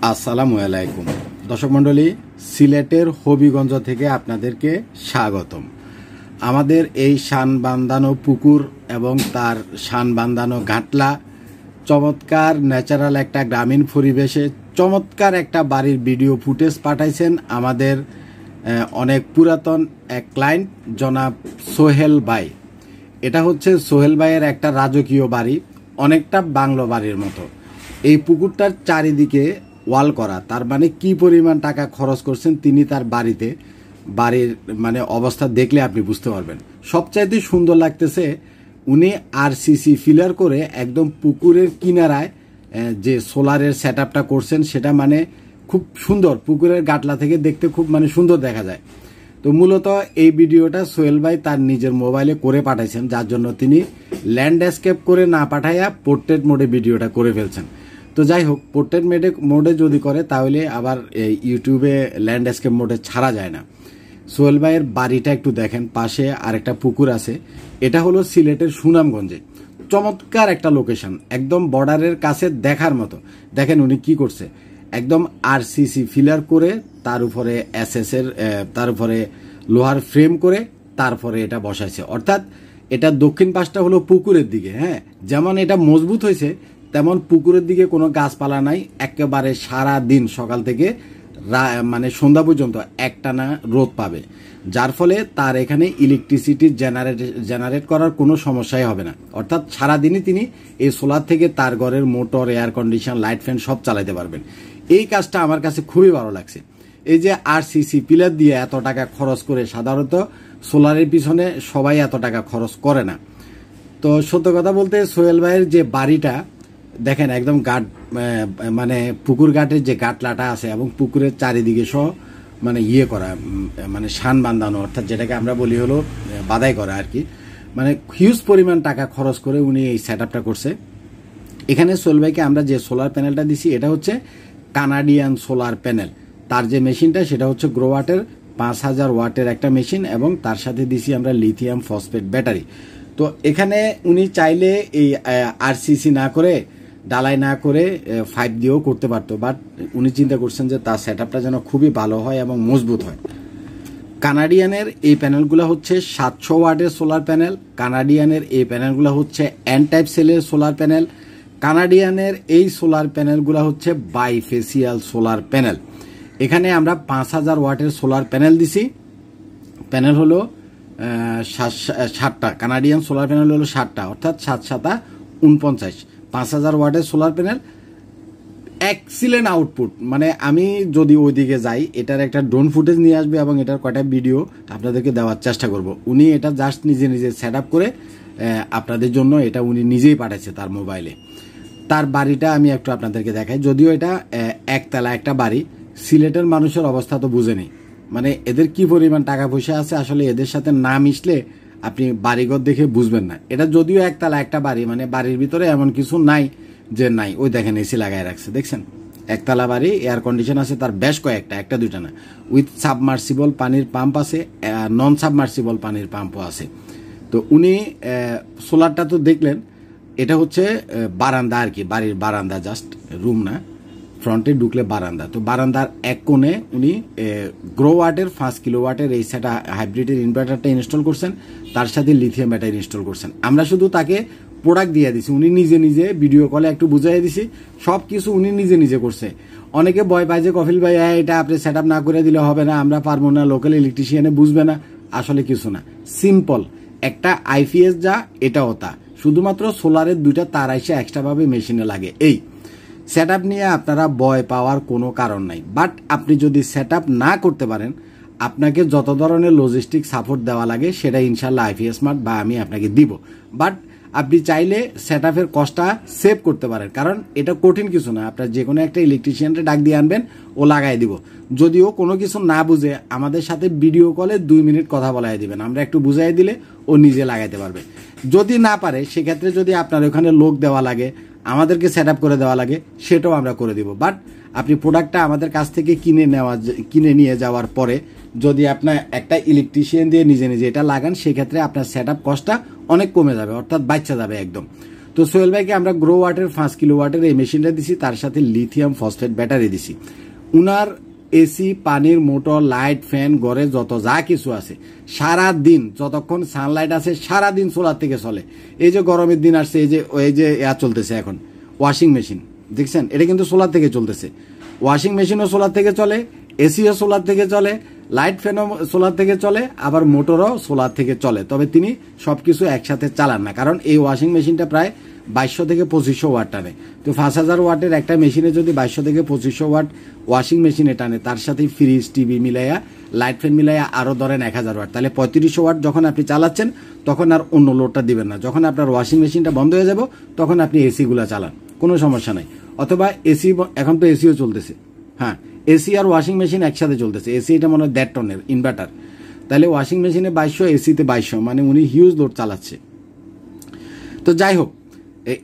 আসসালামু আলাইকুম দর্শক মণ্ডলী, সিলেটের হবিগঞ্জ থেকে আপনাদেরকে স্বাগতম। আমাদের এই শান বান্ধানো পুকুর এবং তার শান বান্ধানো ঘাটলা, চমৎকার ন্যাচারাল একটা গ্রামীণ পরিবেশে চমৎকার একটা বাড়ির ভিডিও ফুটেজ পাঠাইছেন আমাদের অনেক পুরাতন এক ক্লায়েন্ট জনাব সোহেল ভাই। এটা হচ্ছে সোহেল ভাইয়ের একটা রাজকীয় বাড়ি, অনেকটা বাংলো বাড়ির মতো। এই পুকুরটার চারিদিকে ওয়াল করা, তার মানে কি পরিমাণ টাকা খরচ করছেন তিনি তার বাড়িতে। বাড়ির মানে অবস্থা দেখলে আপনি বুঝতে পারবেন। সবচাইতে সুন্দর লাগতেছে উনি আরসিসি ফিলার করে একদম পুকুরের কিনারায় যে সোলারের সেট আপটা করছেন, সেটা মানে খুব সুন্দর। পুকুরের গাটলা থেকে দেখতে খুব মানে সুন্দর দেখা যায়। তো মূলত এই ভিডিওটা সোহেল ভাই তার নিজের মোবাইলে করে পাঠাইছেন, যার জন্য তিনি ল্যান্ডস্কেপ করে না পাঠাইয়া পোর্ট্রেট মোডে ভিডিওটা করে ফেলছেন। তো যাই হোক, পোর্ট্রেট মোডে যদি করে তাহলে আবার ইউটিউবে ল্যান্ডস্কেপ মোডে ছাড়া যায় না। সোহেল ভাইয়ের বাড়িটা একটু দেখেন, পাশে আরেকটা পুকুর আছে। এটা হলো সিলেটের সুনামগঞ্জে, চমৎকার একটা লোকেশন, একদম বর্ডারের কাছে দেখার মতো। দেখেন উনি কি করছে, একদম আরসিসি ফিলার করে তার উপরে এসএস এর তার উপরে লোহার ফ্রেম করে তারপরে এটা বসাইছে। অর্থাৎ এটা দক্ষিণ পাশটা হলো পুকুরের দিকে। হ্যাঁ, যেমন এটা মজবুত হয়েছে তেমন পুকুরের দিকে কোনো গাছপালা নাই। একেবারে সারা দিন সকাল থেকে মানে সন্ধ্যা পর্যন্ত একটানা রোদ পাবে, যার ফলে তার এখানে ইলেকট্রিসিটি জেনারেট করার কোনো সমস্যাই হবে না। অর্থাৎ সারাদিনই তিনি এই সোলার থেকে তার ঘরের motor, air condition, light fan সব চালাতে পারবেন। এই কাজটা আমার কাছে খুবই ভালো লাগছে। এই যে আরসিসি পিলার দিয়ে এত টাকা খরচ করে, সাধারণত সোলারের পিছনে সবাই এত টাকা খরচ করে না। তো সত্য কথা বলতে সোহেল ভাইয়ের যে বাড়িটা দেখেন, একদম গাট মানে পুকুর ঘাটের যে গাটলাটা আছে এবং পুকুরের চারিদিকে সহ মানে ইয়ে করা, মানে শান বান্ধানো, অর্থাৎ যেটাকে আমরা বলি হলো বাধাই করা আর কি। মানে হিউজ পরিমাণ টাকা খরচ করে উনি এই সেট আপটা করছে। এখানে সোহেল ভাইকে আমরা যে সোলার প্যানেলটা দিছি, এটা হচ্ছে কানাডিয়ান সোলার প্যানেল। তার যে মেশিনটা সেটা হচ্ছে গ্রোওয়াটের 5000 ওয়াটের একটা মেশিন, এবং তার সাথে দিছি আমরা লিথিয়াম ফসফেট ব্যাটারি। তো এখানে উনি চাইলে এই আরসিসি না করে, ডালাই না করে 5 দিয়েও করতে পারতো, বাট উনি চিন্তা করছেন যে তার সেট আপটা যেন খুবই ভালো হয় এবং মজবুত হয়। কানাডিয়ানের এই প্যানেলগুলো হচ্ছে 700 ওয়াটের সোলার প্যানেল। কানাডিয়ানের এই প্যানেলগুলো হচ্ছে এন টাইপ সেলের সোলার প্যানেল। কানাডিয়ানের এই সোলার প্যানেলগুলো হচ্ছে বাইফেসিয়াল সোলার প্যানেল। এখানে আমরা 5000 ওয়াটের সোলার প্যানেল দিছি। প্যানেল হলো 60টা, কানাডিয়ান সোলার প্যানেল হলো 60টা, অর্থাৎ 7 7 49, 5000 ওয়াটের সোলার প্যানেল। Excellent output. মানে আমি যদি ওইদিকে যাই, এটার একটা ড্রোন ফুটেজ নিয়ে আসবে এবং এটার কয়টা ভিডিও আপনাদেরকে দেওয়ার চেষ্টা করব। উনি এটা জাস্ট নিজে নিজে সেট আপ করে আপনাদের জন্য এটা উনি নিজেই পাঠাচ্ছে তার মোবাইলে। তার বাড়িটা আমি একটু আপনাদেরকে দেখাই। যদিও এটা একতলা একটা বাড়ি, সিলেটের মানুষের অবস্থা তো বুঝেনি, মানে এদের কি পরিমাণ টাকা পয়সা আছে, আসলে এদের সাথে না মিশলে আপনি বাড়িঘর দেখে বুঝবেন না। এটা যদিও একতলা একটা বাড়ি, মানে বাড়ির ভিতরে এমন কিছু নাই যে নাই। ওই দেখেন এসি লাগাই রাখছে, দেখছেন? একতলা বাড়ি, এয়ার কন্ডিশন আছে তার বেশ কয়েকটা, একটা দুইটা না। উইথ সাবমার্সিবল পানির পাম্প আছে, নন সাবমার্সিবল পানির পাম্পও আছে। তো উনি সোলারটা তো দেখলেন, এটা হচ্ছে বারান্দা আর কি, বাড়ির বারান্দা, জাস্ট রুম না, ফ্রন্টে ঢুকলে বারান্দা। তো বারান্দার এক কোণে উনি গ্রোওয়াটের 5 কিলোওয়াটের এই সেটা হাইব্রিডের ইনভার্টারটা ইনস্টল করছেন, তার সাথে লিথিয়াম ব্যাটারি ইনস্টল করছেন। আমরা শুধু তাকে প্রোডাক্ট দিয়ে দিছি, উনি নিজে নিজে ভিডিও কলে একটু বুঝাই দিছি, সব কিছু উনি নিজে নিজে করছে। অনেকে ভয় পায় যে কফিল ভাই এটা আপনি সেট আপ না করে দিলে হবে না, আমরা পারবো না, লোকাল ইলেকট্রিশিয়ানে বুঝবে না। আসলে কিছু না, সিম্পল একটা আইপিএস যা এটাও তা, শুধুমাত্র সোলারের 2টা তার আইসা এক্সট্রাভাবে মেশিনে লাগে। এই সেট আপ নিয়ে আপনারা ভয় পাওয়ার কোনো কারণ নাই। বাট আপনি যদি সেট আপ না করতে পারেন, আপনাকে যত ধরনের লজিস্টিক সাপোর্ট দেওয়া লাগে সেটা ইনশাল্লাহ আইপিএস স্মার্ট বা আমি আপনাকে দিব। বাট আপনি চাইলে সেট আপের কস্টটা সেভ করতে পারেন, কারণ এটা কঠিন কিছু না। আপনার যে কোনো একটা ইলেকট্রিশিয়ানকে ডাক দিয়ে আনবেন, ও লাগাই দিব। যদিও কোনো কিছু না বুঝে আমাদের সাথে ভিডিও কলে 2 মিনিট কথা বলাই দিবেন, আমরা একটু বুঝাই দিলে ও নিজে লাগাইতে পারবে। যদি না পারে, সেক্ষেত্রে যদি আপনার ওখানে লোক দেওয়া লাগে, আমাদেরকে সেট আপ করে দেওয়া লাগে, সেটাও আমরা করে দিব। বাট আপনি প্রোডাক্টটা আমাদের কাছ থেকে কিনে নিয়ে যাওয়ার পরে যদি আপনার একটা ইলেকট্রিশিয়ান দিয়ে নিজে নিজে এটা লাগান, সেক্ষেত্রে আপনার সেট আপ কস্টটা অনেক কমে যাবে, অর্থাৎ বাচ্চা যাবে একদম। তো সোহেল ভাইকে আমরা গ্রো ওয়াটের 5 কিলোওয়াটের এই মেশিনটা দিছি, তার সাথে লিথিয়াম ফসফেট ব্যাটারি দিছি। উনার এসি, পানির মোটর, লাইট, ফ্যান, ঘরে যত যা কিছু আছে সারা দিন যতক্ষণ সানলাইট আছে সারা দিন সোলার থেকে চলে। এই যে গরমের দিন আসছে, এই যে চলতেছে এখন ওয়াশিং মেশিন, দেখছেন এটা কিন্তু সোলার থেকে চলতেছে। ওয়াশিং মেশিনও সোলার থেকে চলে, এসিও সোলার থেকে চলে, লাইট ফ্যানও সোলার থেকে চলে, আবার মোটরও সোলার থেকে চলে। তবে তিনি সবকিছু একসাথে চালান না, কারণ এই ওয়াশিং মেশিনটা প্রায় 2200 থেকে 2500 ওয়াট টানে। তো 5000 ওয়াটের একটা মেশিনে যদি 2200 থেকে 2500 ওয়াট ওয়াশিং মেশিনে টানে, তার সাথে ফ্রিজ, টিভি মিলাইয়া, লাইট ফ্যান মিলাইয়া আরো ধরেন 1000 ওয়াট, তাহলে 3500 ওয়াট যখন আপনি চালাচ্ছেন তখন আর অন্য লোডটা দিবেন না। যখন আপনার ওয়াশিং মেশিনটা বন্ধ হয়ে যাব তখন আপনি এসি গুলা চালান, কোনো সমস্যা নাই। অথবা এসি, এখন তো এসিও চলতেছে, হ্যাঁ এসি আর ওয়াশিং মেশিন একসাথে চলতেছে। এসি এটা মনে হয় 1.5 টনের ইনভার্টার, তাহলে ওয়াশিং মেশিনে 2200, এসিতে 2200, মানে উনি হিউজ লোড চালাচ্ছে। তো যাই হোক,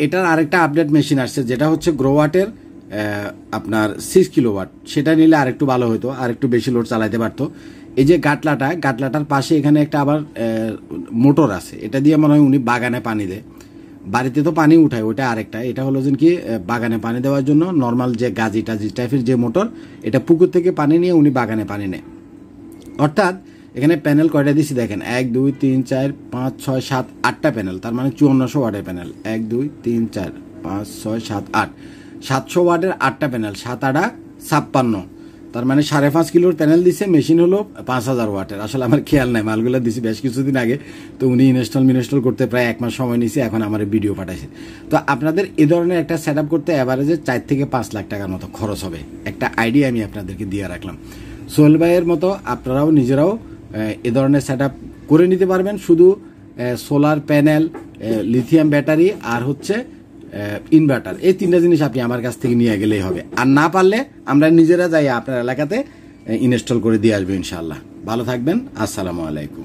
এটার আরেকটা আপডেট মেশিন আসছে, যেটা হচ্ছে গ্রোওয়াটের আপনার 6 কিলোওয়াট। সেটা নিলে আরেকটু ভালো হতো, আরেকটু বেশি লোড চালাতে পারতো। এই যে গাটলাটার পাশে এখানে একটা আবার মোটর আছে, এটা দিয়ে মনে হয় উনি বাগানে পানি দেয়। বাড়িতে তো পানি উঠায়, ওটা আরেকটা। এটা হলো যে কি বাগানে পানি দেওয়ার জন্য নর্মাল যে গাজি টাজি টাইপের যে মোটর, এটা পুকুর থেকে পানি নিয়ে উনি বাগানে পানি নেয়। অর্থাৎ এখানে প্যানেল কয়টা দিছি দেখেন, 1 2 3 4 5 6 7 8টা প্যানেল, তার মানে 5400 ওয়াটের প্যানেল। 1 2 3 4 5 6 7 8, 700 ওয়াটের 8টা প্যানেল, 7 8 56, তার মানে 5.5 কিলোর প্যানেল দিছে। মেশিন হলো 5000 ওয়াটের। আসলে আমার খেয়াল নাই, মালগুলো দিছি বেশ কিছুদিন আগে, তো উনি ইনস্টল করতে প্রায় 1 মাস সময় নিয়েছে, এখন আমার ভিডিও পাঠাইছে। তো আপনাদের এ ধরনের একটা সেট আপ করতে অ্যাভারেজে 4 থেকে 5 লাখ টাকার মতো খরচ হবে। একটা আইডিয়া আমি আপনাদেরকে দিয়ে রাখলাম। সোহেল ভাইয়ের মতো আপনারাও নিজেরাও এ ধরনের সেট আপ করে নিতে পারবেন। শুধু সোলার প্যানেল, লিথিয়াম ব্যাটারি আর হচ্ছে ইনভার্টার, এই 3টা জিনিস আপনি আমার কাছ থেকে নিয়ে গেলেই হবে। আর না পারলে আমরা নিজেরা যাই আপনার এলাকাতে ইনস্টল করে দিয়ে আসবো ইনশাআল্লাহ। ভালো থাকবেন, আসসালামু আলাইকুম।